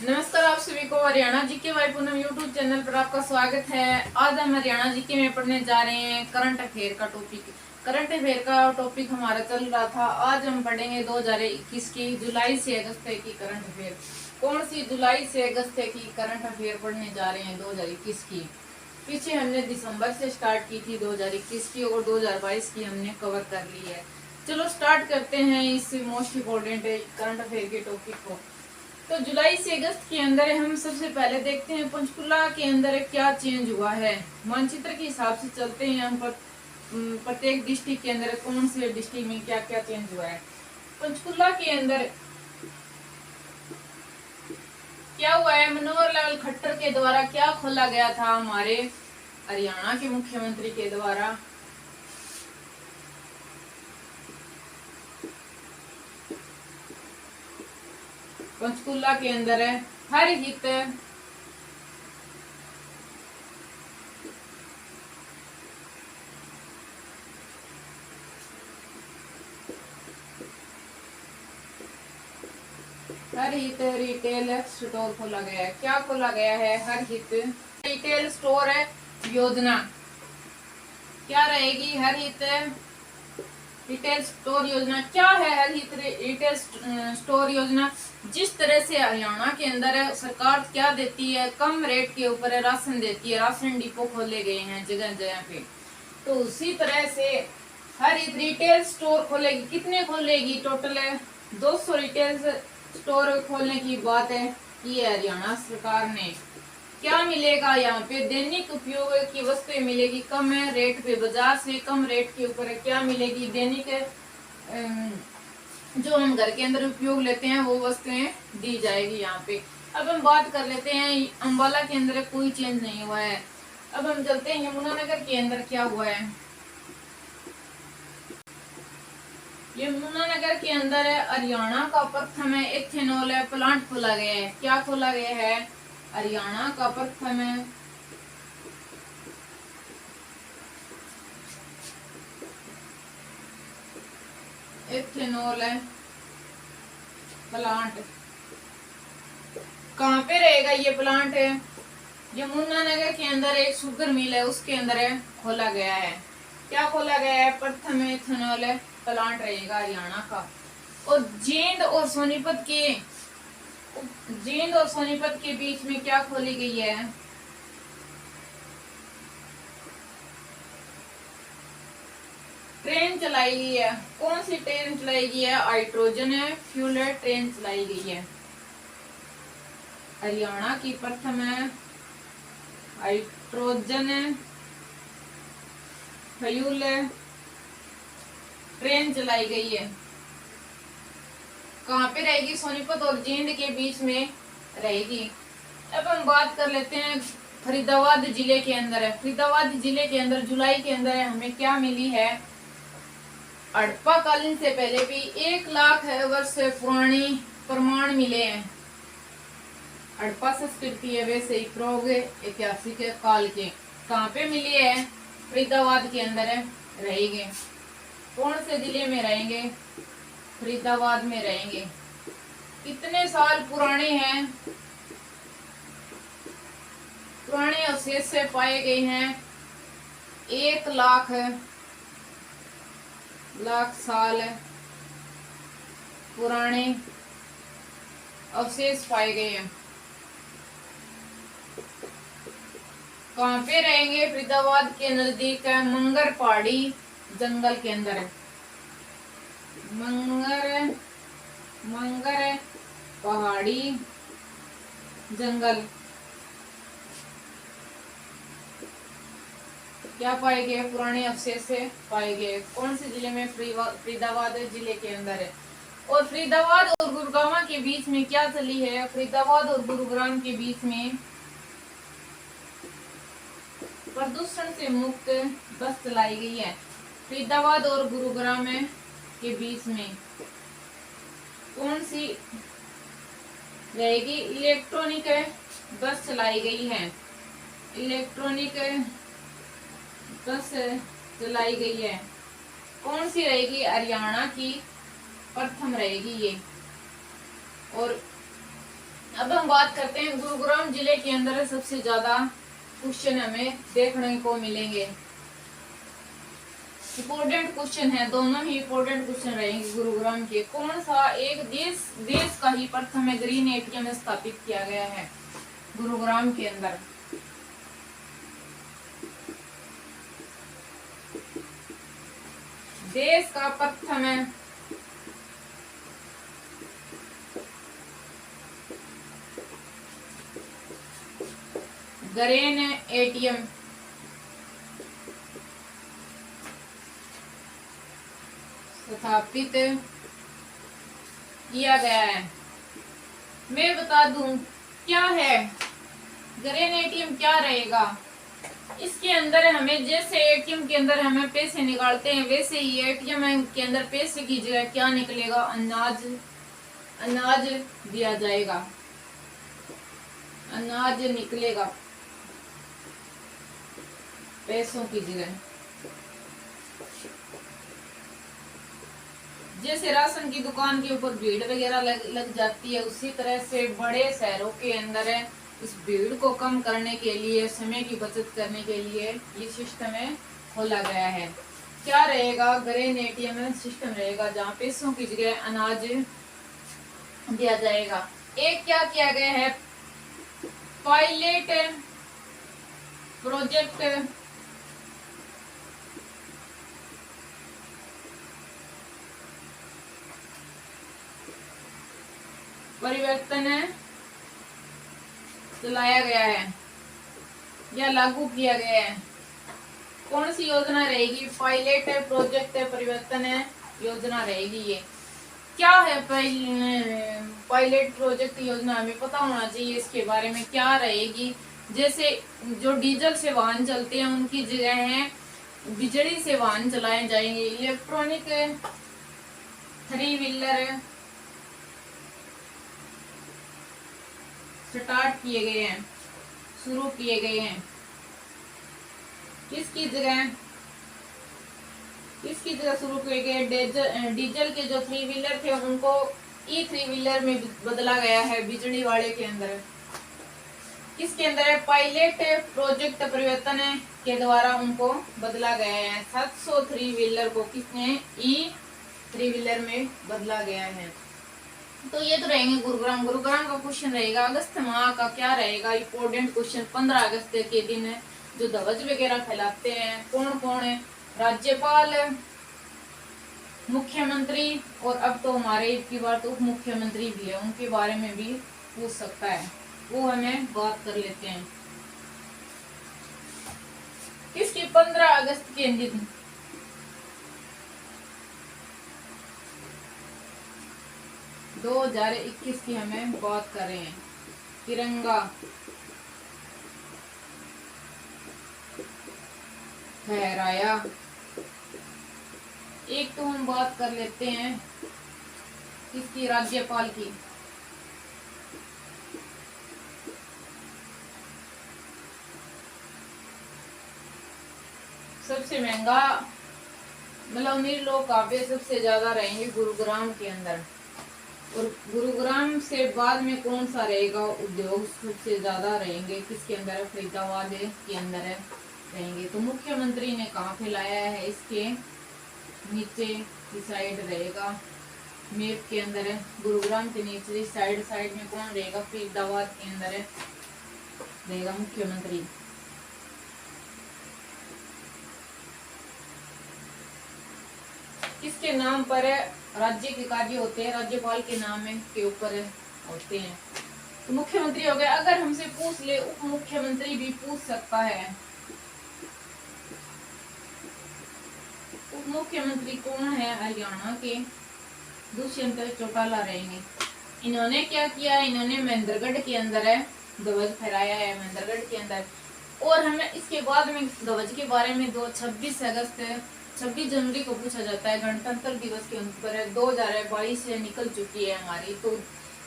नमस्कार, आप सभी को Haryana GK by Poonam YouTube channel पर आपका स्वागत है। आज हम हरियाणा जीके में पढ़ने जा रहे हैं करंट अफेयर का टॉपिक। करंट अफेयर का टॉपिक हमारा चल रहा था। आज हम पढ़ेंगे 2021 की जुलाई से अगस्त की करंट अफेयर। कौन सी जुलाई से अगस्त की करंट अफेयर पढ़ने जा रहे हैं 2021 की। पीछे हमने दिसंबर से स्टार्ट की थी 2021 की और 2022 की हमने कवर कर ली है। चलो स्टार्ट करते हैं इस मोस्ट इम्पोर्टेंट करंट अफेयर के टॉपिक को। तो जुलाई से अगस्त के अंदर हम सबसे पहले देखते हैं पंचकुला के अंदर क्या चेंज हुआ है। मानचित्र के हिसाब से चलते हैं हम प्रत्येक डिस्ट्रिक्ट के अंदर कौन से डिस्ट्रिक्ट में क्या क्या चेंज हुआ है। पंचकुला के अंदर क्या हुआ है, मनोहर लाल खट्टर के द्वारा क्या खोला गया था हमारे हरियाणा के मुख्यमंत्री के द्वारा। पंचकुला के अंदर है हर हित रिटेल स्टोर खोला गया है। क्या खोला गया है? हर हित रिटेल स्टोर है योजना क्या रहेगी? हर हित रिटेल स्टोर योजना क्या है? हर हित रिटेल स्टोर योजना जिस तरह से हरियाणा के अंदर सरकार क्या देती है, कम रेट के ऊपर राशन देती है, राशन डिपो खोले गए हैं जगह जगह पे, तो उसी तरह से हर एक रिटेल स्टोर खोलेगी। कितने खोलेगी? टोटल 200 रिटेल स्टोर खोलने की बात है की है हरियाणा सरकार ने। क्या मिलेगा यहाँ पे? दैनिक उपयोग की वस्तुएं मिलेगी कम रेट पे, बाजार से कम रेट के ऊपर क्या मिलेगी? दैनिक जो हम घर के अंदर उपयोग लेते हैं वो वस्तुएं दी जाएगी यहाँ पे। अब हम बात कर लेते हैं अंबाला के अंदर कोई चेंज नहीं हुआ है। अब हम चलते हैं यमुनानगर के अंदर क्या हुआ है। यमुनानगर के अंदर हरियाणा का प्रथम एथेनॉल प्लांट खोला गया है। क्या खोला गया है? हरियाणा का प्रथम एथेनॉल प्लांट। कहाँ पे रहेगा ये प्लांट? यमुनानगर के अंदर एक शुगर मिल है उसके अंदर खोला गया है। क्या खोला गया है? प्रथम एथेनॉल प्लांट रहेगा हरियाणा का। और जींद और सोनीपत के बीच में क्या खोली गई है? ट्रेन चलाई गई है। कौन सी ट्रेन चलाई गई है? हाइड्रोजन फ्यूल ट्रेन चलाई गई है। हरियाणा की प्रथम हाइड्रोजन फ्यूल ट्रेन चलाई गई है। कहाँ पे रहेगी? सोनीपत और जींद के बीच में रहेगी। अब हम बात कर लेते हैं फरीदाबाद जिले के अंदर है। फरीदाबाद जिले के अंदर जुलाई के अंदर हमें क्या मिली है? हड़प्पा कालीन से पहले भी 1 लाख वर्ष पुरानी प्रमाण मिले हैं। हड़प्पा संस्कृति है वैसे ही प्रौग ऐतिहासिक काल के। कहाँ पे मिली है? फरीदाबाद के अंदर रहेंगे। कौन से जिले में रहेंगे? फरीदाबाद में रहेंगे। कितने साल पुराने हैं? पुराने अवशेष से पाए गए हैं 1 लाख साल पुराने अवशेष पाए गए हैं। कहाँ पे रहेंगे? फरीदाबाद के नजदीक है मंगर पहाड़ी जंगल के अंदर है। मंगर पहाड़ी जंगल क्या पाए गए? पुराने अवशेष से पाए गए। कौन से जिले में? फरीदाबाद जिले के अंदर है। और फरीदाबाद और गुरुग्राम के बीच में क्या चली है? फरीदाबाद और गुरुग्राम के बीच में प्रदूषण से मुक्त बस चलाई गई है। फरीदाबाद और गुरुग्राम के बीच में कौन सी रहेगी? इलेक्ट्रॉनिक बस चलाई गई है। इलेक्ट्रॉनिक बस चलाई गई है। कौन सी रहेगी? हरियाणा की प्रथम रहेगी ये। और अब हम बात करते हैं गुरुग्राम जिले के अंदर सबसे ज्यादा क्वेश्चन हमें देखने को मिलेंगे। इम्पोर्टेंट क्वेश्चन है, दोनों ही इम्पोर्टेंट क्वेश्चन रहेंगे गुरुग्राम के। कौन सा एक देश का ही प्रथम ग्रीन एटीएम स्थापित किया गया है गुरुग्राम के अंदर? देश का प्रथम ग्रीन एटीएम स्थापित किया गया है। मैं बता दूं क्या है ग्रीन एटीएम, क्या रहेगा इसके अंदर। हमें जैसे एटीएम के अंदर हमें पैसे निकालते हैं, वैसे ही एटीएम के अंदर पैसे की जगह क्या निकलेगा? अनाज दिया जाएगा, अनाज निकलेगा पैसों की जगह। जैसे राशन की दुकान के ऊपर भीड़ वगैरह लग जाती है, उसी तरह से बड़े शहरों के अंदर है इस भीड़ को कम करने के लिए, समय की बचत करने के लिए ये सिस्टम खोला गया है। क्या रहेगा? ग्रीन एटीएम सिस्टम रहेगा जहाँ पैसों की जगह अनाज दिया जाएगा। एक क्या किया गया है? पायलट प्रोजेक्ट परिवर्तन चलाया गया है या लागू किया गया है। कौन सी योजना रहेगी? पायलट प्रोजेक्ट परिवर्तन योजना रहेगी। ये क्या है? पायलट प्रोजेक्ट योजना हमें पता होना चाहिए इसके बारे में क्या रहेगी। जैसे जो डीजल से वाहन चलते हैं उनकी जगह है बिजली से वाहन चलाए जाएंगे। इलेक्ट्रॉनिक 3 व्हीलर स्टार्ट किए गए हैं, शुरू किए गए हैं। किसकी जगह शुरू किए गए? डीजल के जो 3 व्हीलर थे उनको E3 व्हीलर में बदला गया है, बिजली वाले के अंदर। किसके अंदर है? पायलट प्रोजेक्ट परिवर्तन के द्वारा उनको बदला गया है। 703 व्हीलर को किसने E3 व्हीलर में बदला गया है। तो ये तो रहेंगे गुरुग्राम का क्वेश्चन रहेगा। अगस्त माह का क्या रहेगा? इम्पोर्टेंट क्वेश्चन 15 अगस्त के दिन जो ध्वज वगैरह फैलाते हैं कौन कौन है? राज्यपाल, मुख्यमंत्री, और अब तो हमारे की बार तो उप मुख्यमंत्री भी है, उनके बारे में भी पूछ सकता है, वो हमें बात कर लेते हैं। किसकी 15 अगस्त के दिन 2021 की हमें बात कर रहे हैं। तिरंगा फहराया। एक तो हम बात कर लेते हैं किसकी? राज्यपाल की। सबसे महंगा मतलब अमीर लोग काफी सबसे ज्यादा रहेंगे गुरुग्राम के अंदर। और गुरुग्राम से बाद में कौन सा रहेगा? उद्योग सबसे ज्यादा रहेंगे किसके अंदर है? फरीदाबाद के अंदर रहेंगे। तो मुख्यमंत्री ने कहाँ फैलाया है? इसके नीचे की साइड रहेगा, मैप के अंदर है। गुरुग्राम के नीचे साइड में कौन रहेगा? फरीदाबाद के अंदर रहेगा मुख्यमंत्री। किसके नाम पर राज्य के कार्य होते हैं? राज्यपाल के नाम के ऊपर होते हैं। तो मुख्यमंत्री हो गया। अगर हमसे पूछ ले उप मुख्यमंत्री भी पूछ सकता है। उप मुख्यमंत्री कौन है? हरियाणा के दुष्यंत चौटाला रहेंगे। इन्होंने क्या किया? इन्होंने महेंद्रगढ़ के अंदर ध्वज फहराया है, महेंद्रगढ़ के अंदर। और हमें इसके बाद में ध्वज के बारे में 26 जनवरी को पूछा जाता है, गणतंत्र दिवस के ऊपर 2022 से निकल चुकी है हमारी। तो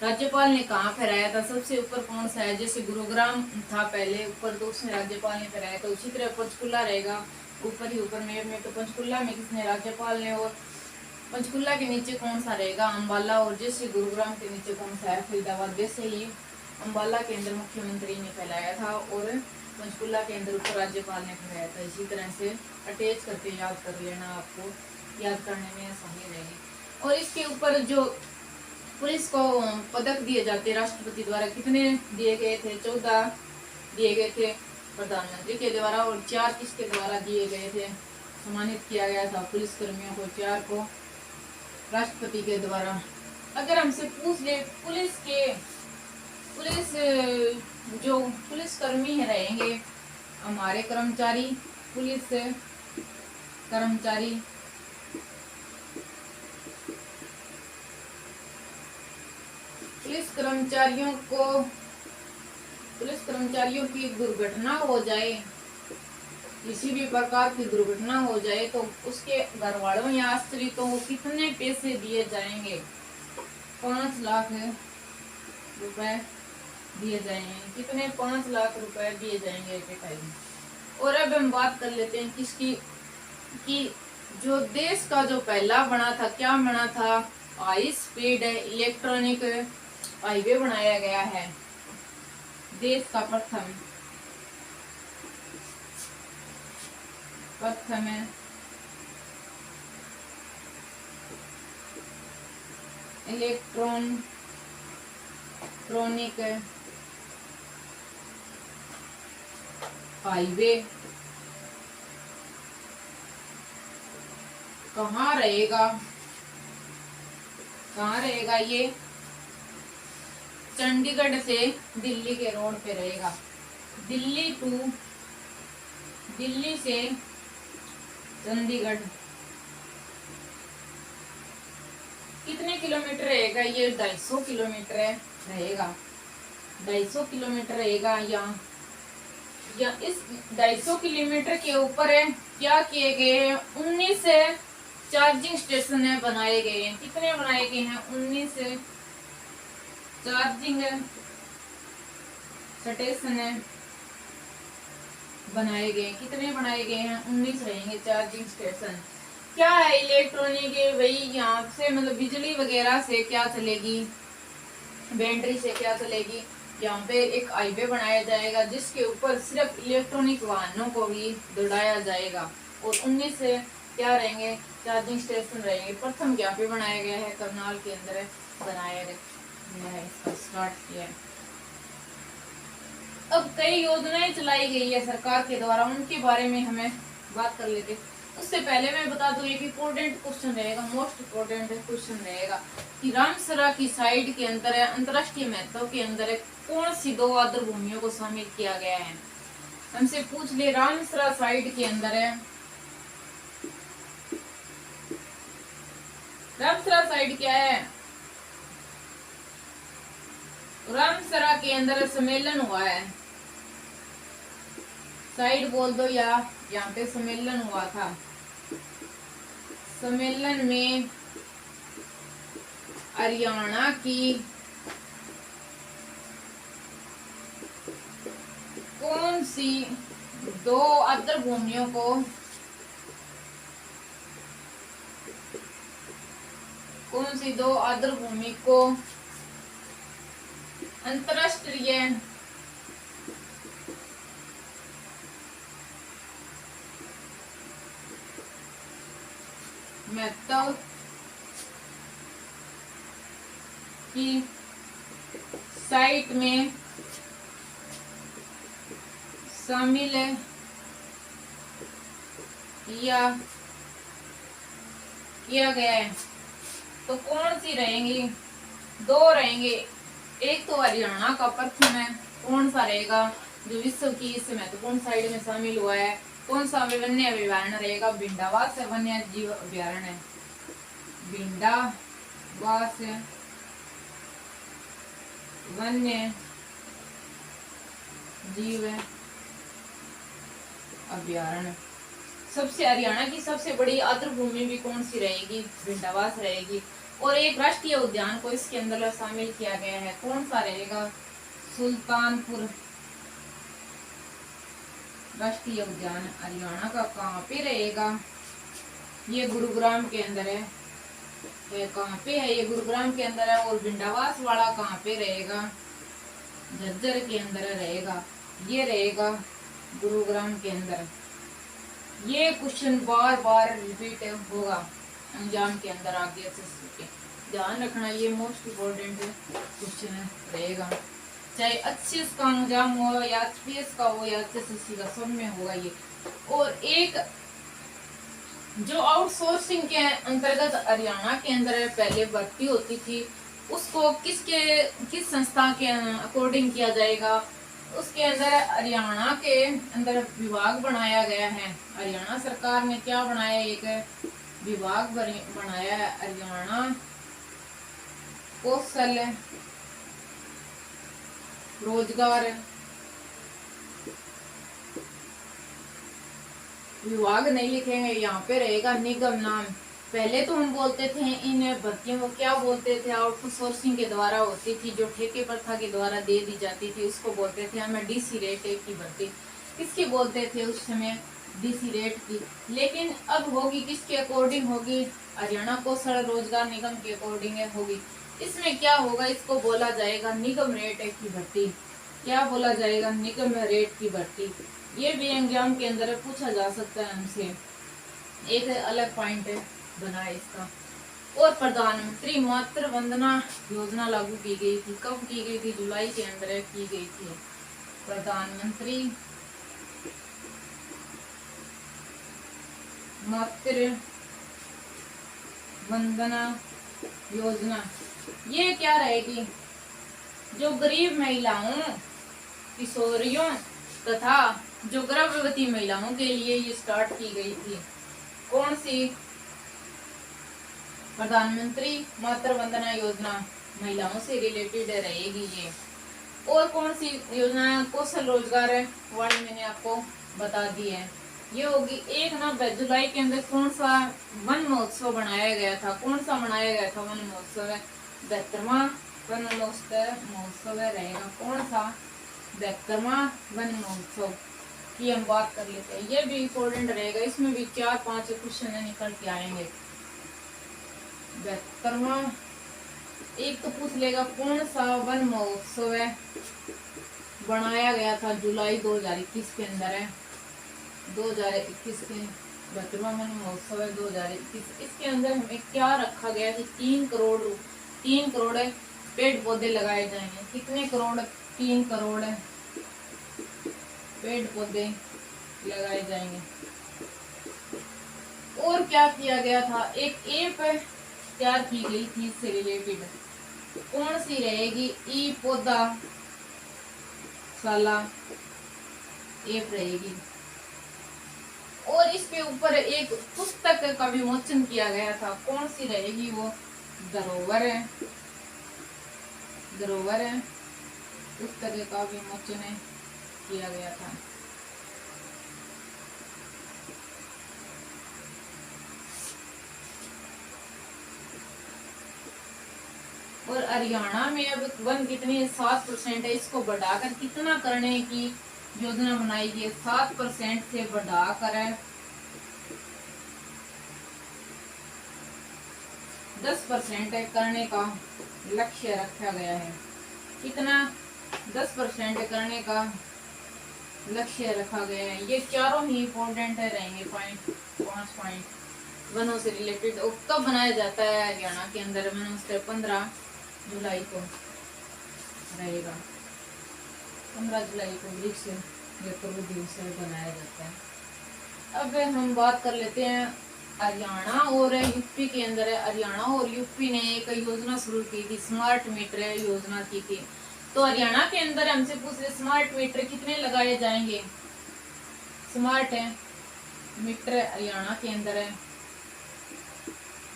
राज्यपाल ने कहाँ फहराया था? सबसे ऊपर कौन सा है? जैसे गुरुग्राम था पहले ऊपर, तो उसमें राज्यपाल ने फहराया। तो उसी तरह पंचकुला रहेगा ऊपर ही ऊपर में। तो पंचकुला में किसने? राज्यपाल ने। और पंचकुला के नीचे कौन सा रहेगा? अंबाला। और जैसे गुरुग्राम के नीचे कौन सा है? फरीदाबाद। वैसे ही अम्बाला के अंदर मुख्यमंत्री ने फैलाया था और पंचकुला के अंदर उपराज्यपाल ने फैलाया था। इसी तरह से अटैच करके याद कर लेना, आपको याद करने में आसानी रहेगी। और इसके ऊपर जो पुलिस को पदक दिए जाते राष्ट्रपति द्वारा, कितने दिए गए थे? 14 दिए गए थे प्रधानमंत्री के द्वारा, और 4 किसके द्वारा दिए गए थे? सम्मानित किया गया था पुलिस कर्मियों को, 4 को राष्ट्रपति के द्वारा। अगर हमसे पूछ ले पुलिस जो पुलिस कर्मी रहेंगे, हमारे कर्मचारी, पुलिस कर्मचारी पुलिस कर्मचारियों की दुर्घटना हो जाए, किसी भी प्रकार की दुर्घटना हो जाए, तो उसके घर वालों या आश्रितों को कितने पैसे दिए जाएंगे? 5 लाख रुपए दिए जाएंगे। कितने? 5 लाख रुपए दिए जाएंगे बेटा। और अब हम बात कर लेते हैं किसकी, कि जो देश का जो पहला बना था, क्या बना था? हाई स्पीड इलेक्ट्रॉनिक हाईवे बनाया गया है, देश का प्रथम इलेक्ट्रॉनिक हाईवे कहाँ रहेगा? ये चंडीगढ़ से दिल्ली के रोड पे रहेगा। दिल्ली से चंडीगढ़ कितने किलोमीटर रहेगा? ये 250 किलोमीटर रहेगा। 250 किलोमीटर रहेगा। या इस 250 किलोमीटर के ऊपर क्या किए गए हैं? 19 चार्जिंग स्टेशन बनाए गए हैं। कितने बनाए गए हैं? 19 चार्जिंग स्टेशन बनाए गए। कितने बनाए गए हैं? 19 रहेंगे चार्जिंग स्टेशन। क्या है इलेक्ट्रॉनिक? वही यहाँ से मतलब बिजली वगैरह से क्या चलेगी, बैटरी से क्या चलेगी। यहाँ पे एक हाईवे बनाया जाएगा जिसके ऊपर सिर्फ इलेक्ट्रॉनिक वाहनों को भी दौड़ाया जाएगा। और 19 से क्या रहेंगे? चार्जिंग स्टेशन रहेंगे। प्रथम यहाँ पे बनाया गया है, करनाल के अंदर बनाया गया है, इसका स्टार्ट किया है। अब कई योजनाएं चलाई गई है सरकार के द्वारा, उनके बारे में हमें बात कर लेते। उससे पहले मैं बता दूं, एक इम्पोर्टेंट क्वेश्चन रहेगा, मोस्ट इम्पोर्टेंट क्वेश्चन रहेगा कि रामसरा की साइड के अंदर है, अंतरराष्ट्रीय महत्व के अंदर है, कौन सी 2 आर्द्र भूमियों को शामिल किया गया है? हमसे पूछ ले, रामसरा साइड के अंदर है, रामसरा साइड क्या है? रामसरा के अंदर सम्मेलन हुआ है। साइड बोल दो, या यहाँ पे सम्मेलन हुआ था। सम्मेलन में हरियाणा की कौन सी 2 आर्द्र भूमियों को अंतरराष्ट्रीय महत्व की साइट में शामिल किया गया है? तो कौन सी रहेंगी? 2 रहेंगे। एक तो हरियाणा का प्रथम है, कौन सा रहेगा? जो विश्व की इस महत्वपूर्ण साइट में शामिल हुआ है, कौन सा वन्य अभयारण्य रहेगा? भिंडावास वन्य जीव अभयारण्य। भिंडावास वन्य जीव अभयारण्य। सबसे हरियाणा की सबसे बड़ी आर्द्र भूमि भी कौन सी रहेगी? भिंडावास रहेगी। और एक राष्ट्रीय उद्यान को इसके अंदर शामिल किया गया है, कौन सा रहेगा? सुल्तानपुर राष्ट्रीय उद्यान हरियाणा का कहाँ पे रहेगा? ये गुरुग्राम के अंदर है। ये कहाँ पे है? ये गुरुग्राम के अंदर है। और भिंडावास वाला कहाँ पे रहेगा? झज्जर के अंदर रहेगा, ये रहेगा गुरुग्राम के अंदर। ये क्वेश्चन बार बार रिपीट होगा एग्जाम के अंदर आगे एसएससी के, ध्यान रखना, ये मोस्ट इम्पोर्टेंट क्वेश्चन रहेगा। चाहे एचसीएस का एग्जाम हो या एचपीएस का हो या एसएससी का, सब में होगा ये। और एक जो आउटसोर्सिंग के अंतर्गत हरियाणा के अंदर पहले भर्ती होती थी, उसको किस संस्था के अकॉर्डिंग किया जाएगा, उसके अंदर हरियाणा के अंदर विभाग बनाया गया है। हरियाणा सरकार ने क्या बनाया, एक विभाग बनाया है, हरियाणा कौशल रोजगार विभाग नहीं लिखेंगे, यहाँ पे रहेगा निगम नाम। पहले तो हम बोलते थे इन भर्तियों को क्या बोलते थे, आउटसोर्सिंग के द्वारा होती थी, जो ठेके प्रथा के द्वारा दे दी जाती थी, उसको बोलते थे हमें डीसी रेट की भर्ती। किसकी बोलते थे उस समय, डीसी रेट की। लेकिन अब होगी किसके अकॉर्डिंग होगी, हरियाणा कौशल रोजगार निगम के अकॉर्डिंग होगी। इसमें क्या होगा, इसको बोला जाएगा निगम रेट की भर्ती। क्या बोला जाएगा, निगम रेट की भर्ती। ये भी एग्जाम के अंदर पूछा जा सकता है हमसे, एक अलग पॉइंट बना है इसका। और प्रधानमंत्री मातृ वंदना योजना लागू की गई थी, कब की गई थी, जुलाई के अंदर की गई थी। प्रधानमंत्री मातृ वंदना योजना, ये क्या रहेगी, जो गरीब महिलाओं, किशोरियों तथा जो गर्भवती महिलाओं के लिए ये स्टार्ट की गई थी। कौन सी, प्रधानमंत्री मातृ वंदना योजना, महिलाओं से रिलेटेड रहेगी ये। और कौन सी योजना, कौशल रोजगार वाली मैंने आपको बता दी है, ये होगी। एक ना जुलाई के अंदर कौन सा वन महोत्सव बनाया गया था, कौन सा मनाया गया था वन महोत्सव, 72वां वन महोत्सव रहेगा। कौन सा, 72वां वन महोत्सव की हम बात कर लेते हैं। ये भी इम्पोर्टेंट रहेगा, इसमें भी 4-5 क्वेश्चन निकल के आएंगे। 72वां, एक तो पूछ लेगा कौन सा वन महोत्सव है बनाया गया था जुलाई 2021 के अंदर है, 2021 के 72वां वन महोत्सव है 2021। इसके अंदर हमें क्या रखा गया है, 3 करोड़ पेड़ पौधे लगाए जाएंगे। कितने करोड़, 3 करोड़ पेड़ पौधे लगाए जाएंगे। और क्या किया गया था, एक ऐप तैयार की गई थी इससे रिलेटेड, कौन सी रहेगी, ई पौधा शाला ऐप रहेगी। और इसके ऊपर एक पुस्तक का विमोचन किया गया था, कौन सी रहेगी वो, धरोहर है पुस्तक का विमोचन किया गया था। और हरियाणा में अब वन कितने 7% है, इसको बढ़ाकर कितना करने की योजना बनाई गई, 7% से बढ़ाकर 10% करने का लक्ष्य रखा गया है। कितना, 10% करने का लक्ष्य रखा गया है। ये चारों ही इम्पोर्टेंट रहेंगे पॉइंट, 5 पॉइंट वनों से रिलेटेड। और कब बनाया जाता है हरियाणा के अंदर वनोत्सव, 15 जुलाई को रहेगा, 15 जुलाई को वृक्ष दिवस बनाया जाता है। अब हम बात कर लेते हैं हरियाणा और यूपी के अंदर। हरियाणा और यूपी ने एक योजना शुरू की थी, स्मार्ट मीटर योजना की थी। तो हरियाणा के अंदर हमसे पूछ रहे स्मार्ट मीटर कितने लगाए जाएंगे, स्मार्ट मीटर हरियाणा के अंदर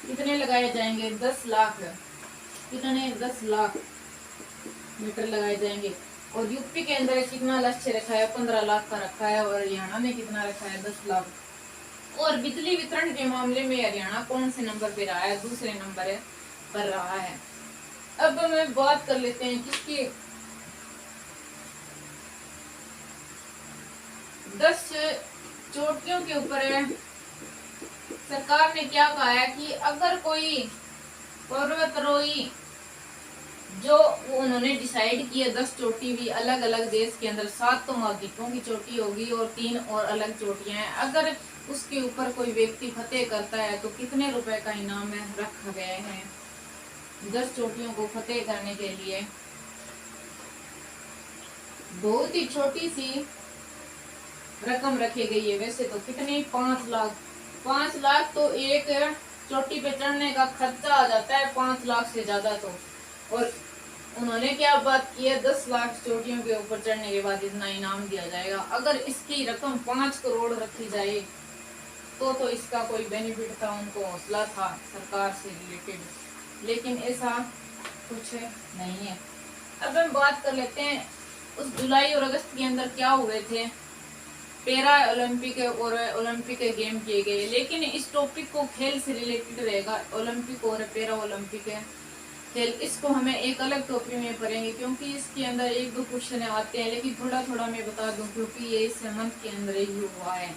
कितने लगाए जाएंगे, 10 लाख, कितने, 10 लाख मीटर लगाए जाएंगे। और यूपी के अंदर कितना लक्ष्य रखा है, 15 लाख का रखा है। और हरियाणा ने कितना रखा है, 10 लाख। और बिजली वितरण के मामले में हरियाणा कौन से नंबर पे रहा है, दूसरे नंबर पर रहा है। अब मैं बात कर लेते हैं किसकी, 10 चोटियों के ऊपर सरकार ने क्या कहा है कि अगर कोई पर्वतारोही जो वो उन्होंने डिसाइड किया 10 चोटी भी अलग अलग देश के अंदर, 7 तो मालदीपों की चोटी होगी और 3 और अलग चोटियां हैं। अगर उसके ऊपर कोई व्यक्ति फतेह करता है तो कितने रुपए का इनाम में रखा गया है 10 चोटियों को फतेह करने के लिए। बहुत ही छोटी सी रकम रखी गई है। वैसे तो कितनी 5 लाख, 5 लाख तो एक चोटी पे चढ़ने का खर्चा आ जाता है, 5 लाख से ज्यादा तो। और उन्होंने क्या बात की है, 10 लाख चोटियों के ऊपर चढ़ने के बाद इतना इनाम दिया जाएगा। अगर इसकी रकम 5 करोड़ रखी जाए तो इसका कोई बेनिफिट था, उनको हौसला था सरकार से रिलेटेड, लेकिन ऐसा कुछ नहीं है। अब हम बात कर लेते हैं उस जुलाई और अगस्त के अंदर क्या हुए थे। पैरा ओलंपिक और ओलंपिक गेम किए गए, लेकिन इस टॉपिक को खेल से रिलेटेड रहेगा। ओलंपिक और पैरा ओलंपिक खेल, इसको हमें एक अलग टॉपिक में पढ़ेंगे क्योंकि इसके अंदर 1-2 क्वेश्चन आते हैं, लेकिन थोड़ा थोड़ा मैं बता दूं क्योंकि ये इस मंथ के अंदर ही हुआ है।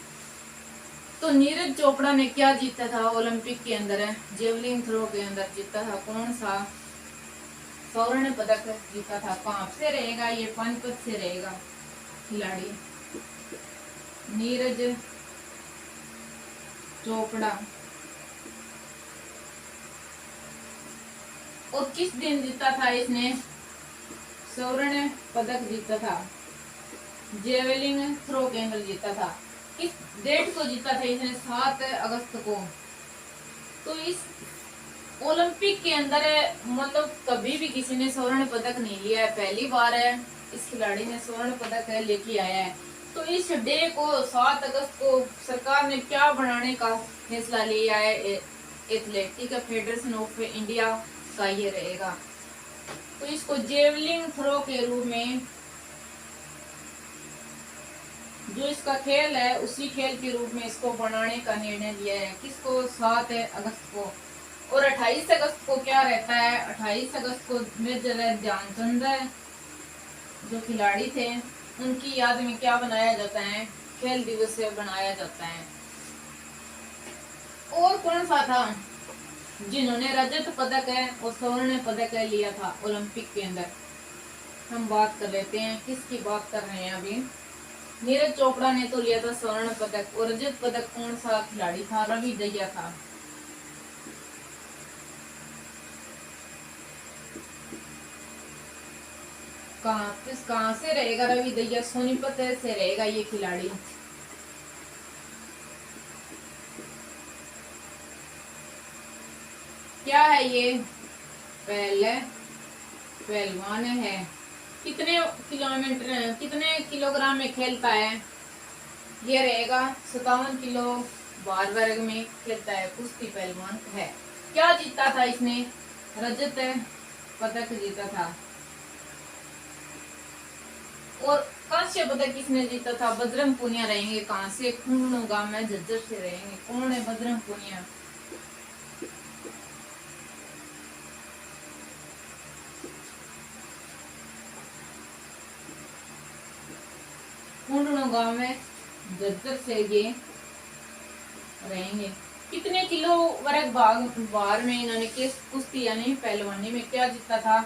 तो नीरज चोपड़ा ने क्या जीता था ओलंपिक के अंदर, जेवलिन थ्रो के अंदर जीता था। कौन सा स्वर्ण पदक जीता था। कहाँ से रहेगा ये, पानीपत से रहेगा खिलाड़ी नीरज चोपड़ा। और किस दिन जीता था इसने स्वर्ण पदक जीता था, जेवलिन थ्रो के अंदर जीता था। किस डेट को जीता था इसने, 7 अगस्त को। तो इस ओलंपिक के अंदर मतलब कभी भी किसी ने स्वर्ण पदक नहीं लिया है, पहली बार है इस खिलाड़ी ने स्वर्ण पदक लेके आया है। तो इस डे को 7 अगस्त को सरकार ने क्या बनाने का फैसला लिया है, एथलेटिक फेडरेशन ऑफ इंडिया का ये रहेगा। तो इसको जेवलिन थ्रो के रूप में, जो इसका खेल है उसी खेल के रूप में इसको बनाने का निर्णय लिया है। किसको, 7 अगस्त को। और 28 अगस्त को क्या रहता है, 28 अगस्त को मेजर ध्यानचंद जो खिलाड़ी थे उनकी याद में क्या बनाया जाता है, खेल दिवस बनाया जाता है। और कौन सा था जिन्होंने रजत पदक है और स्वर्ण पदक है लिया था ओलंपिक के अंदर। हम बात कर लेते हैं किसकी बात कर रहे हैं अभी। नीरज चोपड़ा ने तो लिया था स्वर्ण पदक, और रजत पदक कौन सा खिलाड़ी था, रवि दहिया था। कहाँ से रहेगा रवि दहिया, सोनीपत से रहेगा ये खिलाड़ी। क्या है ये, पहलवान है। कितने किलोमीटर, कितने किलोग्राम में खेलता है, ये रहेगा 57 किलो बार वर्ग में खेलता है, कुश्ती पहलवान है। क्या जीता था इसने, रजत पदक जीता था। और कांस्य पदक किसने जीता था, बजरंग पुनिया रहेंगे। कहाँ से, खून गांव में झज्जर से रहेंगे। कौन है बजरंग पुनिया, खून गांव में झज्जर से ये रहेंगे। कितने किलो वर्ग भार में इन्होंने किस कुश्ती यानी पहलवानी में क्या जीता था,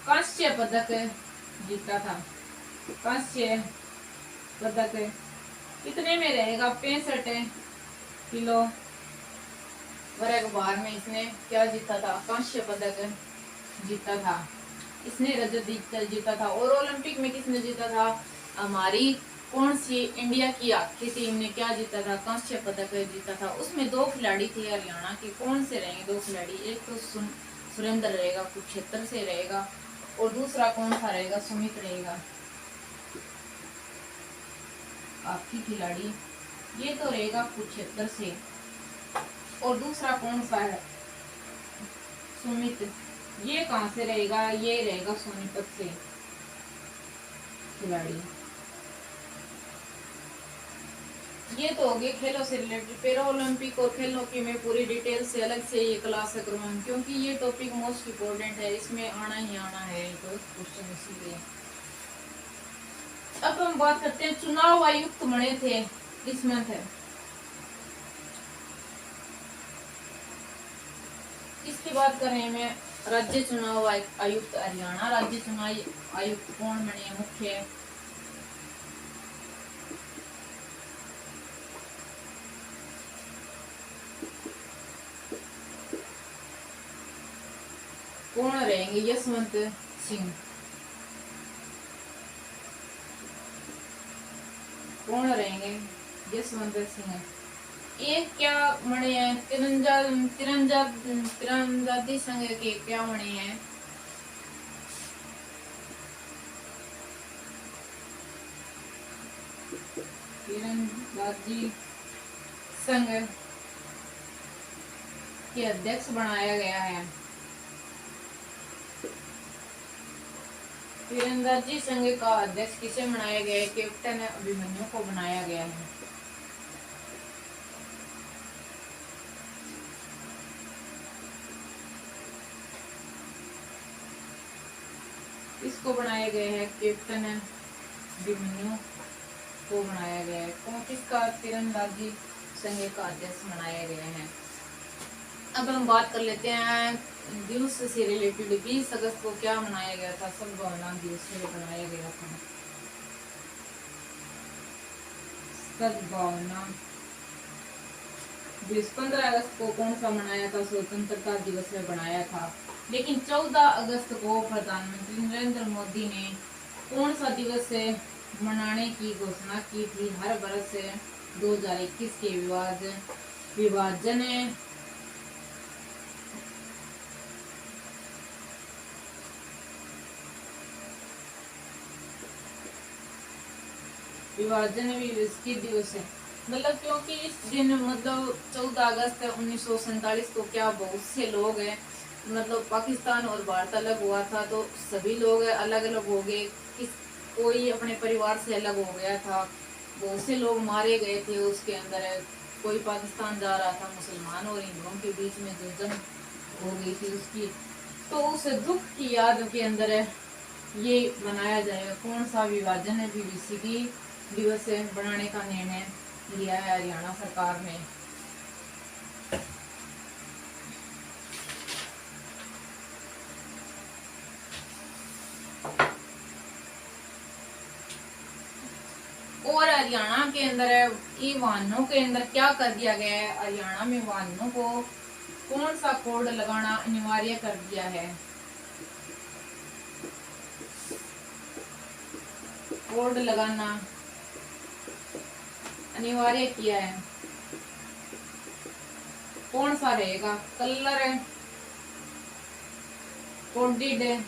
कांस्य पदक जीता था। कांस्य पदक कितने में रहेगा, 65 किलो वर्ग भार में इसने क्या जीता था, कांस्य पदक जीता था। इसने रजत जीता था। और ओलंपिक में किसने जीता था, हमारी कौन सी इंडिया की टीम ने क्या जीता था, कांस्य पदक जीता था। उसमें 2 खिलाड़ी थे हरियाणा के। कौन से रहेंगे 2 खिलाड़ी, एक तो सुरेंद्र रहेगा कुरुक्षेत्र से रहेगा, और दूसरा कौन सा रहेगा, सुमित रहेगा आपकी खिलाड़ी। ये तो रहेगा कुरुक्षेत्र से, और दूसरा कौन सा है, सुमित। ये कहां से रहेगा, ये रहेगा सोनीपत से खिलाड़ी। ये तो हो गए खेलों से रिलेटेड। पैरा ओलंपिक और खेलों की मैं पूरी डिटेल से अलग से ये क्लास करूँगी क्योंकि ये टॉपिक मोस्ट इम्पोर्टेंट है, इसमें आना ही आना है तो क्वेश्चन, इसीलिए। अब हम बात करते हैं चुनाव आयुक्त बने थे इस मंथ है, इसकी बात कर रहे हैं मैं। राज्य चुनाव आयुक्त हरियाणा, राज्य चुनाव आयुक्त कौन बने मुख्य? कौन रहेंगे? यशवंत सिंह। कौन रहेंगे? यशवंत सिंह। ये क्या बने हैं? तीरंदाजी संघ के क्या बने हैं? तीरंदाजी संघ के अध्यक्ष बनाया गया है। तीरंदाजी संघ का अध्यक्ष किसे बनाया गया है? कैप्टन अभिमन्यु को बनाया गया है। इसको बनाया गया है कैप्टन अभिमन्यु को बनाया गया है। कौन किसका तीरंदाजी संघ का अध्यक्ष बनाया गया है? अब हम बात कर लेते हैं दिवस से रिलेटेड। 20 अगस्त को क्या मनाया गया था? सद्भावना दिवस से बनाया गया था। सद्भावना दिवस। 15 अगस्त को कौन सा मनाया था? स्वतंत्रता दिवस में बनाया था। लेकिन 14 अगस्त को प्रधानमंत्री नरेंद्र मोदी ने कौन सा दिवस मनाने की घोषणा की थी? हर वर्ष 2021 के विभाजन की दिवस है। मतलब क्योंकि इस दिन मतलब 14 अगस्त 1947 को क्या बहुत से लोग हैं, मतलब पाकिस्तान और भारत अलग हुआ था तो सभी लोग अलग अलग हो गए। कोई अपने परिवार से अलग हो गया था, बहुत से लोग मारे गए थे उसके अंदर। कोई पाकिस्तान जा रहा था, मुसलमान और हिंदुओं के बीच में जो जंग हो गई थी उसकी, तो उस दुख की याद के अंदर ये मनाया जाएगा। कौन सा विभाजन है? विभीषिकी दिवस बनाने का निर्णय लिया है हरियाणा सरकार ने। और हरियाणा के अंदर ये वाहनों के अंदर क्या कर दिया गया है? हरियाणा में वाहनों को कौन सा कोड लगाना अनिवार्य कर दिया है? कोड लगाना अनिवार्य किया है। कौन सा रहेगा? Colour coded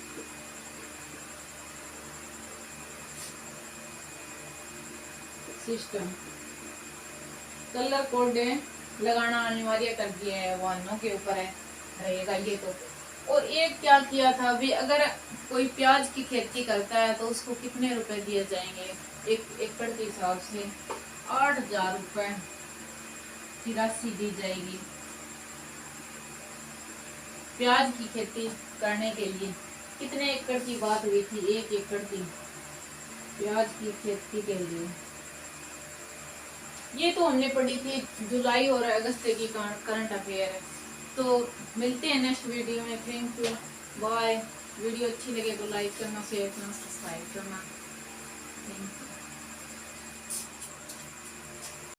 system. Colour code लगाना अनिवार्य कर दिया है, वाहनों के ऊपर रहेगा ये तो। और एक क्या किया था अभी, अगर कोई प्याज की खेती करता है तो उसको कितने रुपए दिए जाएंगे? 1 एकड़ के हिसाब से 8,000 रुपए की राशि दी जाएगी प्याज की खेती करने के लिए। कितने एकड़ की बात हुई थी? 1 एकड़ की प्याज की खेती के लिए। ये तो हमने पढ़ी थी जुलाई और अगस्त की करंट अफेयर। तो मिलते हैं नेक्स्ट वीडियो में। Thank you, bye. वीडियो अच्छी लगे तो लाइक करना, शेयर करना, सब्सक्राइब करना। Thank you.